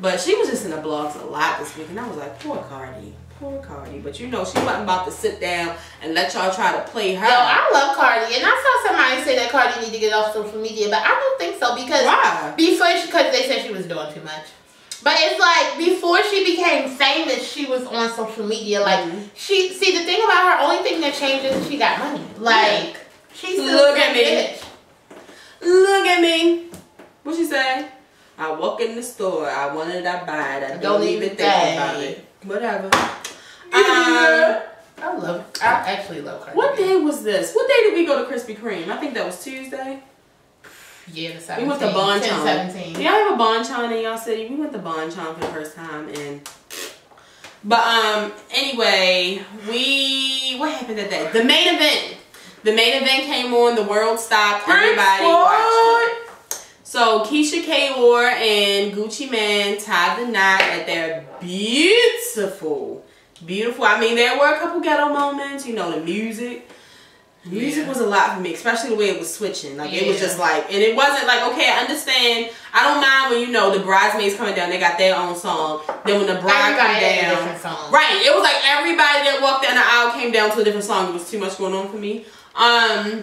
but she was just in the blogs a lot this week, and I was like, poor Cardi. Poor Cardi, but you know she wasn't about to sit down and let y'all try to play her. Yo, I love Cardi, and I saw somebody say that Cardi need to get off social media, but I don't think so because because they said she was doing too much. But it's like before she became famous, she was on social media. Like the thing about her, only thing that changes is she got money. Like she's still look at me, bitch. Look at me. What she say? I walk in the store, I want it, I buy it. I don't even think about it. Whatever. I actually love Cardi. What day was this? What day did we go to Krispy Kreme? I think that was Tuesday. Yeah, the 17th. We went to Bonchon. 17. Y'all have a Bonchon in y'all city? We went to Bonchon for the first time, anyway, what happened that day? The main event. The main event came on. The world stopped. Everybody watched it. So Keisha Kaur and Gucci Mane tied the knot at their beautiful. I mean, there were a couple ghetto moments. You know, the music. Music was a lot for me, especially the way it was switching. Like, it was just like, and it wasn't like, okay, I understand. I don't mind when, you know, the bridesmaids coming down, they got their own song. Then when the bride come down. Right. It was like everybody that walked down the aisle came down to a different song. It was too much going on for me. A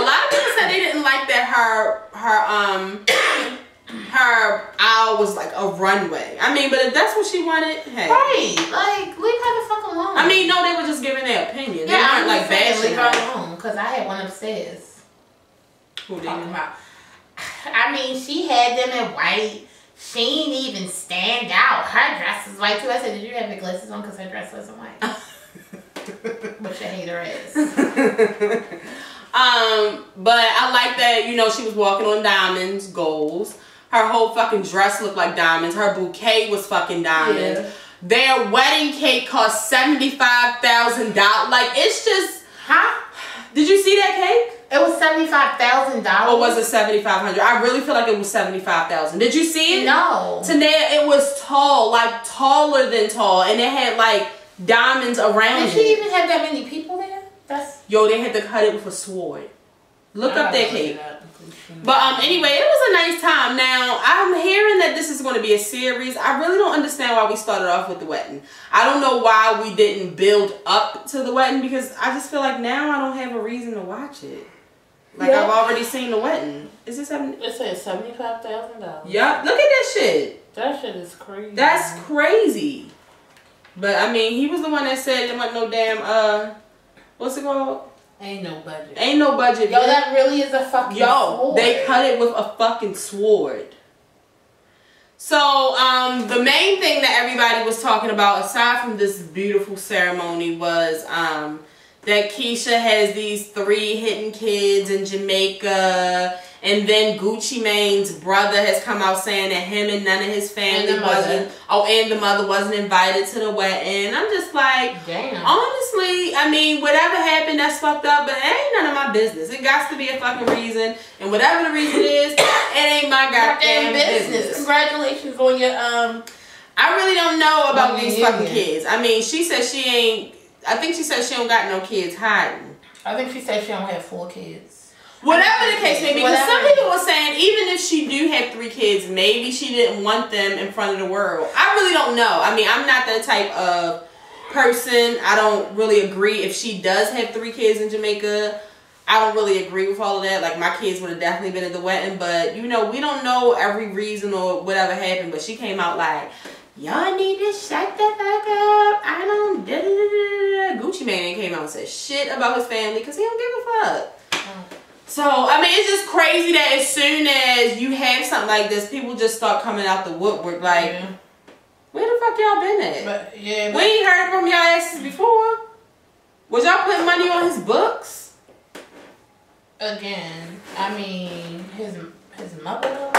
lot of people said they didn't like that her aisle was like a runway. I mean, but if that's what she wanted, hey. Right. Like, leave her the fuck alone. I mean, no, they were just giving their opinion. They weren't like bashing leave her alone. Because I had one upstairs. Who did? Talking about. I mean, she had them in white. She ain't even stand out. Her dress is white too. I said, did you have your glasses on? Because her dress wasn't white. But you hate her ass. But I like that, you know, she was walking on diamonds, golds. Her whole fucking dress looked like diamonds. Her bouquet was fucking diamonds. Yeah. Their wedding cake cost $75,000. Like, it's just... Huh? Did you see that cake? It was $75,000. Or was it $7,500? I really feel like it was $75,000. Did you see it? No. Tanea, it was tall, like taller than tall. And it had like diamonds around it. Did she even have that many people there? Yo, they had to cut it with a sword. Look up that cake. But anyway, it was a nice time. Now, I'm hearing that this is going to be a series. I really don't understand why we started off with the wedding. I don't know why we didn't build up to the wedding because I just feel like now I don't have a reason to watch it. Like, I've already seen the wedding. Is it It says $75,000. Yup. Look at that shit. That shit is crazy. That's crazy. But, I mean, he was the one that said there wasn't no damn, what's it called? Ain't no budget. Ain't no budget. Yo, that really is a fucking sword. They cut it with a fucking sword. So, the main thing that everybody was talking about, aside from this beautiful ceremony, was that Keisha has these 3 hidden kids in Jamaica. And then Gucci Mane's brother has come out saying that him and none of his family wasn't... Oh, and the mother wasn't invited to the wedding. I'm just like... Damn. Honestly, I mean, whatever happened, that's fucked up. But it ain't none of my business. It got to be a fucking reason. And whatever the reason is, it ain't my goddamn business. Congratulations on your... I really don't know about these fucking kids. I mean, she said she ain't... I think she said she don't got no kids hiding. I think she said she don't have 4 kids. Whatever the case may be, because some people were saying even if she do have 3 kids, maybe she didn't want them in front of the world. I really don't know. I mean, I'm not that type of person. I don't really agree if she does have 3 kids in Jamaica. I don't really agree with all of that. Like, my kids would have definitely been at the wedding, but, you know, we don't know every reason or whatever happened, but she came out like, y'all need to shut the fuck up. I don't... Gucci Mane came out and said shit about his family because he don't give a fuck. So, I mean, it's just crazy that as soon as you have something like this, people just start coming out the woodwork like, where the fuck y'all been at? We ain't heard from y'all asses before. Was y'all putting money on his books? Again, I mean, his mother though?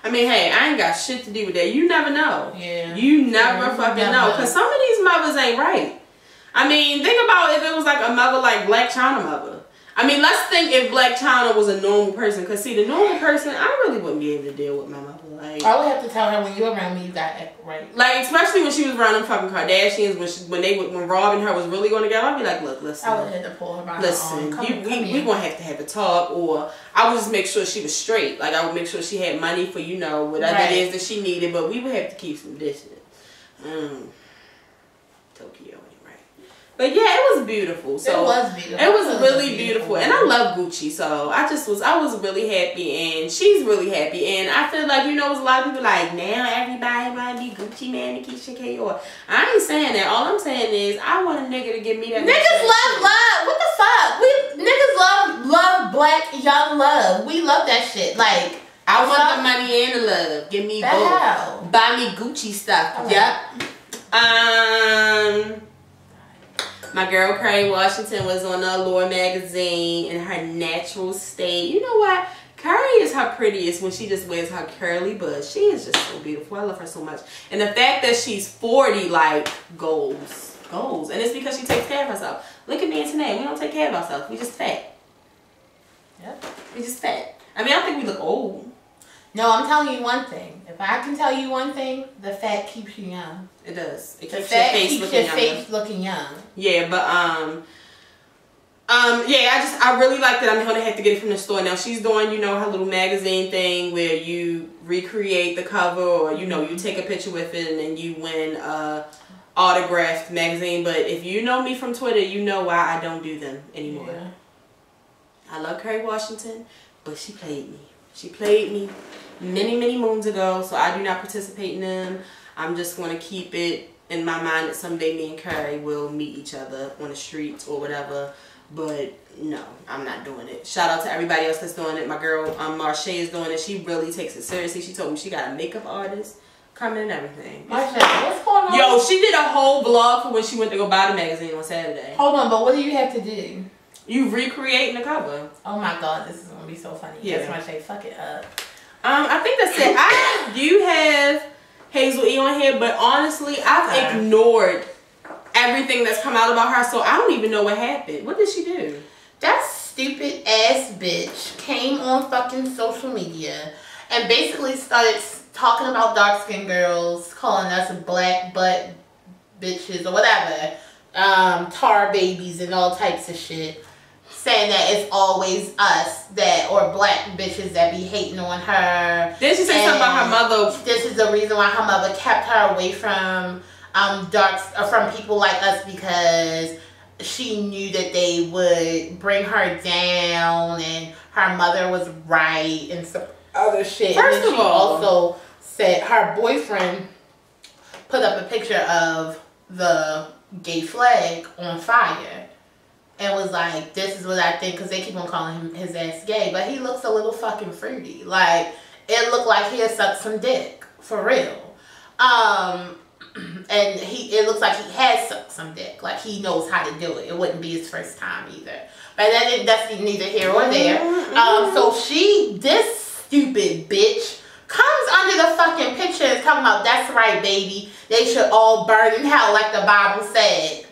I mean, hey, I ain't got shit to do with that. You never know. Yeah. You never fucking know. Because some of these mothers ain't right. I mean, think about if it was like a mother like Black China mother. I mean, let's think if Black China was a normal person. Because, see, the normal person, I really wouldn't be able to deal with my mother. Like, I would have to tell her, when you're around me, you got to act right. Like, especially when she was around them fucking Kardashians, when Rob and her was really going together, I'd be like, look, listen. I would have to pull her by listen, her arm. we going to have a talk. Or I would just make sure she was straight. Like, I would make sure she had money for, you know, whatever it is that she needed. But we would have to keep some distance. Tokyo anyway. But yeah, it was beautiful. So it was beautiful. It was really beautiful. And I love Gucci, so I was really happy, and she's really happy. And I feel like, you know, there's a lot of people like, now everybody wanna be Gucci man, Keisha K. Or I ain't saying that. All I'm saying is I want a nigga to give me that. Niggas love. What the fuck? Niggas love black young love. We love that shit. Like, I want the money and the love. Give me both. Buy me Gucci stuff. Yep. My girl Cardi Washington was on the Allure magazine in her natural state. You know what? Cardi is her prettiest when she just wears her curly buzz. She is just so beautiful. I love her so much. And the fact that she's 40, like, goals. And it's because she takes care of herself. Look at me and Tanae. We don't take care of ourselves. We just fat. Yep. We just fat. I mean, I don't think we look old. No, I'm telling you one thing. If I can tell you one thing, the fat keeps you young. It does. It the keeps fat your face keeps looking your face looking young. Yeah, but yeah, I really like that I'm gonna have to get it from the store. Now she's doing, you know, her little magazine thing where you recreate the cover, or you know, you take a picture with it and then you win a autographed magazine. But if you know me from Twitter, you know why I don't do them anymore. Yeah. I love Cardi Washington, but she played me. She played me many moons ago, so I do not participate in them. I'm just going to keep it in my mind that someday me and Cardi will meet each other on the streets or whatever. But no, I'm not doing it. Shout out to everybody else that's doing it. My girl Myeshia is doing it. She really takes it seriously. She told me she got a makeup artist coming and everything. Myeshia, what's going on? Yo, she did a whole vlog for when she went to go buy the magazine on Saturday. Hold on, but what do you have to do? You recreating the cover. Oh my god, this is gonna be so funny. Yeah. That's Myeshia, fuck it up. I think that's it. I do have Hazel-E on here, but honestly, I've ignored everything that's come out about her, so I don't even know what happened. What did she do? That stupid ass bitch came on fucking social media and basically started talking about dark skinned girls, calling us black butt bitches or whatever, tar babies and all types of shit. Saying that it's always us that, or black bitches that be hating on her. Then she said something about her mother. This is the reason why her mother kept her away from from people like us, because she knew that they would bring her down, and her mother was right, and some other shit. First of all, also said her boyfriend put up a picture of the gay flag on fire. And was like, this is what I think, because they keep on calling him his ass gay, but he looks a little fucking fruity. Like, it looked like he had sucked some dick, for real. And it looks like he has sucked some dick. Like, he knows how to do it. It wouldn't be his first time either. But that's neither here or there. So this stupid bitch comes under the fucking picture and talking about, that's right, baby, they should all burn in hell like the Bible said.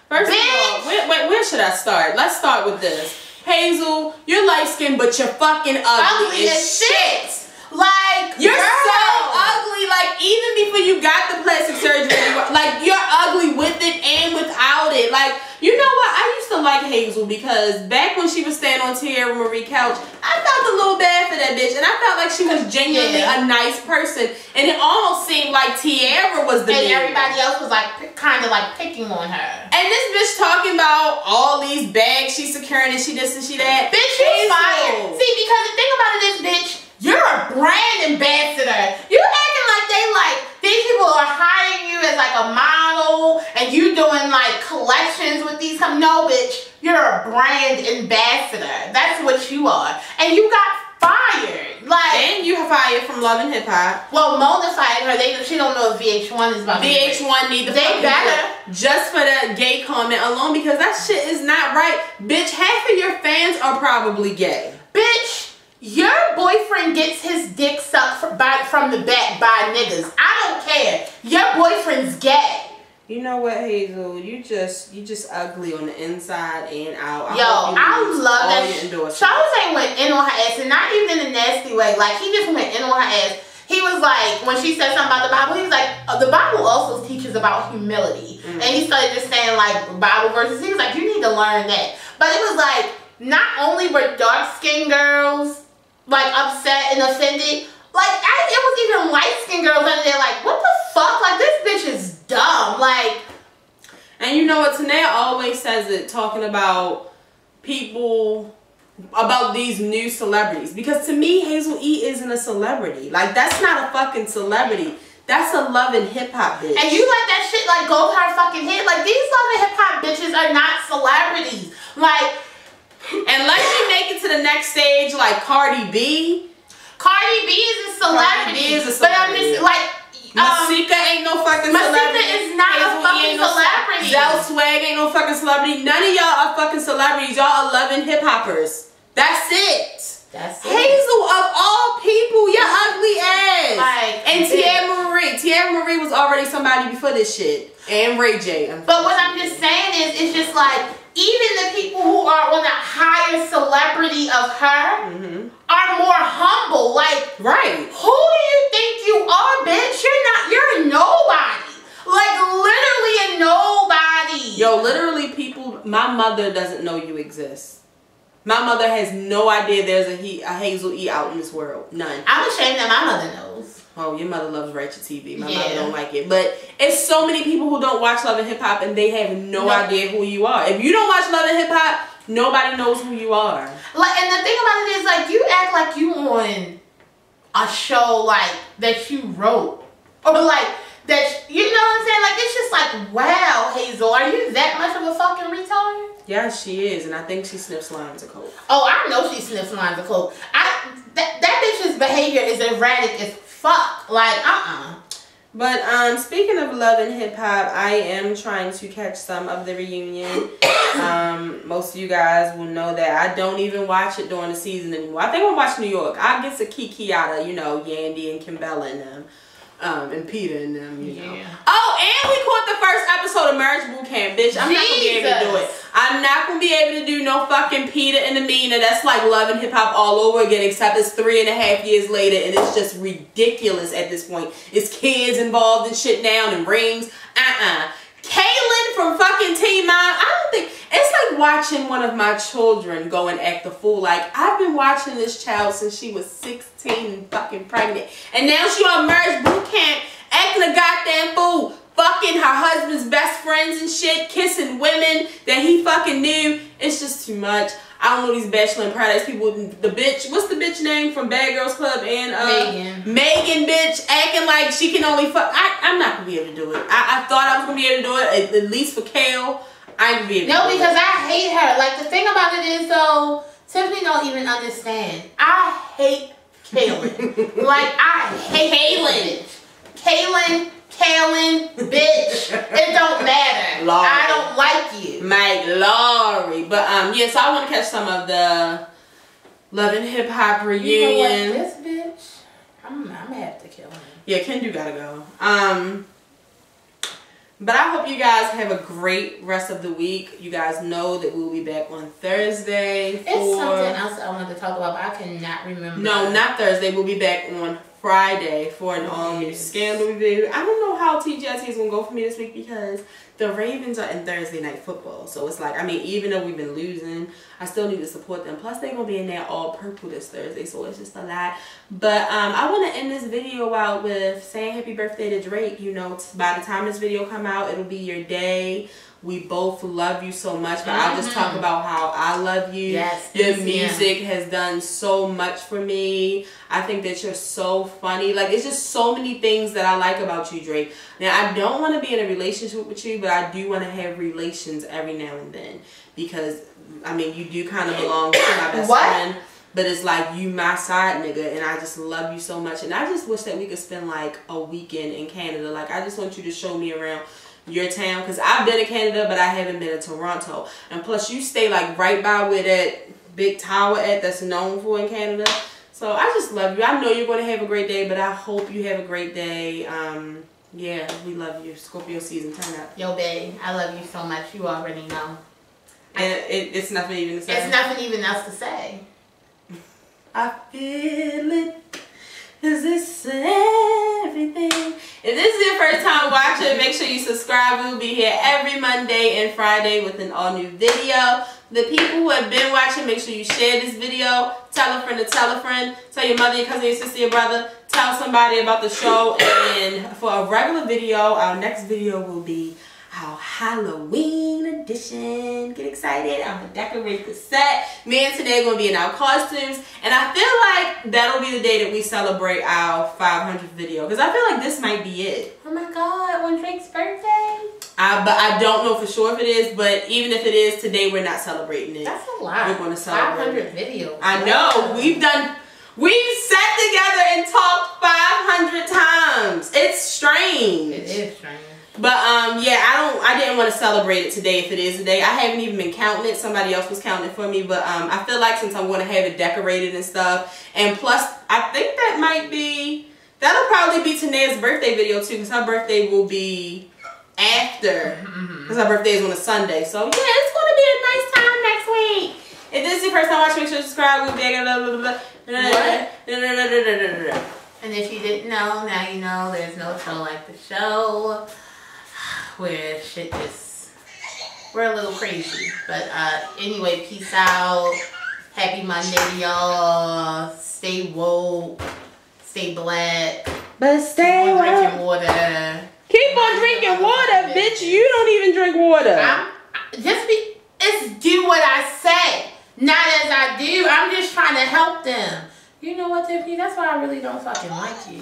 First of all, where should I start? Let's start with this. Hazel, you're light skinned, but you're fucking ugly as shit. Like, you're so ugly. Like, even before you got the plastic surgery, like, you're ugly with it and without it. Like, you know what? I used to like Hazel because back when she was staying on Tierra Marie couch, I felt a little bad for that bitch, and I felt like she was genuinely a nice person, and it almost seemed like Tierra was the and everybody else was like kind of like picking on her. And this bitch talking about all these bags she's securing and she this and she that. Bitch, you fired. See, because the thing about it is, bitch, you're a brand ambassador. You acting like these people are hiring you as like a model and you doing like collections with these companies. No, bitch, you're a brand ambassador. That's what you are. And you got fired. Like, and you fired from Love and Hip Hop. Well, Mona fired her. She don't know if VH1 is about VH1 need to they better just for that gay comment alone, because that shit is not right. Bitch, half of your fans are probably gay. Bitch, your boyfriend gets his dick sucked from the back by niggas. I don't care. Your boyfriend's gay. You know what, Hazel? You just ugly on the inside and out. I love that. Charles ain't went in on her ass, and not even in a nasty way. Like, he just went in on her ass. He was like, when she said something about the Bible, he was like, the Bible also teaches about humility. And he started just saying like Bible verses. He was like, you need to learn that. But it was like, not only were dark-skinned girls like upset and offended, like it was even light-skinned girls under there like, what the fuck? Like, this bitch is dumb. Like, And you know what? Tanea always says it, talking about people, about these new celebrities. Because to me, Hazel-E isn't a celebrity. Like, that's not a fucking celebrity. That's a Love and Hip Hop bitch. And you let that shit like go to her fucking head. Like, these Love and Hip Hop bitches are not celebrities. Like, unless you make it to the next stage, like Cardi B. Cardi B is a celebrity. Cardi B is a But I'm celebrity. just like, Masika ain't no fucking celebrity. Masika is not a fucking celebrity. Zell Swag ain't no fucking celebrity. None of y'all are fucking celebrities. Y'all are Love and Hip Hoppers. That's it. That's it. Hazel, of all people, your ugly ass. Like, and Tierra Marie. Tierra Marie was already somebody before this shit. And Ray J. But what I'm just saying is, it's just like, even the people who are on a higher celebrity of her are more humble. Like, right. Who do you think you are, bitch? You're nobody. Like, literally a nobody. Yo, literally people, my mother doesn't know you exist. My mother has no idea there's a Hazel-E out in this world. None. I'm ashamed that my mother knows. Oh, your mother loves ratchet TV. My mother don't like it. But it's so many people who don't watch Love and Hip Hop and they have no idea who you are. If you don't watch Love and Hip Hop, nobody knows who you are. Like, and the thing about it is, like, you act like you on a show, like, that you wrote. Or, like, that, you know what I'm saying? Like, it's just like, wow, Hazel, are you that much of a fucking retard? Yeah, she is, and I think she sniffs lines of coke. Oh, I know she sniffs lines of coke. That bitch's behavior is erratic as fuck. Like, But speaking of Love and Hip Hop, I am trying to catch some of the reunion. Most of you guys will know that I don't even watch it during the season anymore. I think I'll watch New York. I'll get to Kiki out of, you know, Yandy and Kimbella and them. And Peter and them, you know. Oh, and we caught the first episode of Marriage Boot Camp, bitch. I'm not gonna be able to do it. I'm not gonna be able to do no fucking Peter and Amina. That's like Love and Hip Hop all over again, except it's 3.5 years later and it's just ridiculous at this point. It's kids involved and shit now and rings. Kaylin from fucking Teen Mom, I don't think, it's like watching one of my children go and act a fool. Like, I've been watching this child since she was 16 and fucking pregnant. And now she on Marriage Boot Camp acting a goddamn fool. Fucking her husband's best friends and shit, kissing women that he fucking knew. It's just too much. I don't know these Bachelor in Paradise people. The bitch, what's the bitch name from Bad Girls Club? And Megan bitch acting like she can only fuck. I'm not gonna be able to do it. I thought I was gonna be able to do it, at least for Kale. I ain't gonna be able to do it. No, because I hate her. Like, the thing about it is, though, Tiffany don't even understand. I hate Kaylin. Like, I hate Kaylin. Kaylin, bitch, it don't matter. Laurie. I don't like you. Mike Laurie. But yeah, so I want to catch some of the Love and Hip Hop reunion. You know what, this bitch, I'm gonna have to kill him. Yeah, Ken, you gotta go. But I hope you guys have a great rest of the week. You guys know that we'll be back on Thursday. It's something else I wanted to talk about, but I cannot remember. No, not Thursday. We'll be back on Friday for an all-new scandal review. I don't know how TGIT is going to go for me this week because the Ravens are in Thursday night football. So it's like, I mean, even though we've been losing, I still need to support them. Plus, they're going to be in there all purple this Thursday, so it's just a lot. But I want to end this video out with saying happy birthday to Drake. You know, by the time this video come out, it'll be your day. We both love you so much, but I'll just talk about how I love you. Yes, your music has done so much for me. I think that you're so funny. Like, it's just so many things that I like about you, Drake. Now, I don't want to be in a relationship with you, but I do want to have relations every now and then. Because, I mean, you do kind of belong to my best friend. But it's like, you my side nigga, and I just love you so much. And I just wish that we could spend, like, a weekend in Canada. Like, I just want you to show me around your town, because I've been to Canada but I haven't been to Toronto, and plus you stay like right by where that big tower that's known for in Canada. So I just love you. I know you're going to have a great day, but I hope you have a great day. Yeah, we love you. Scorpio season, turn up. Yo, babe, I love you so much. You already know. And it's nothing even to say. It's nothing even else to say. I feel it. Is this everything? If this is your first time watching, make sure you subscribe. We'll be here every Monday and Friday with an all-new video. The people who have been watching, make sure you share this video. Tell a friend to tell a friend. Tell your mother, your cousin, your sister, your brother. Tell somebody about the show. And for a regular video, our next video will be our Halloween edition. Get excited. I'm gonna decorate the set. Me and today gonna be in our costumes. And I feel like that'll be the day that we celebrate our 500th video. Because I feel like this might be it. Oh my God, on Drake's birthday? But I don't know for sure if it is. But even if it is, today we're not celebrating it. That's a lot. We're gonna celebrate 500 videos. I know. We've sat together and talked 500 times. It's strange. It is strange. But yeah, I didn't want to celebrate it today if it is today. I haven't even been counting it. Somebody else was counting it for me. But I feel like since I'm going to have it decorated and stuff, and plus I think that'll probably be Tanaya's birthday video too, because her birthday will be after, because her birthday is on a Sunday. So yeah, it's going to be a nice time next week. If this is your first time watching, make sure to subscribe. We'll be And if you didn't know, now you know. There's no show like the show, where shit just, we're a little crazy. But anyway, peace out. Happy Monday, y'all. Stay woke. Stay black. But stay Keep on drinking water. Keep on drinking water, bitch. You don't even drink water. It's do what I say, not as I do. I'm just trying to help them. You know what, Tiffany? That's why I really don't fucking like you.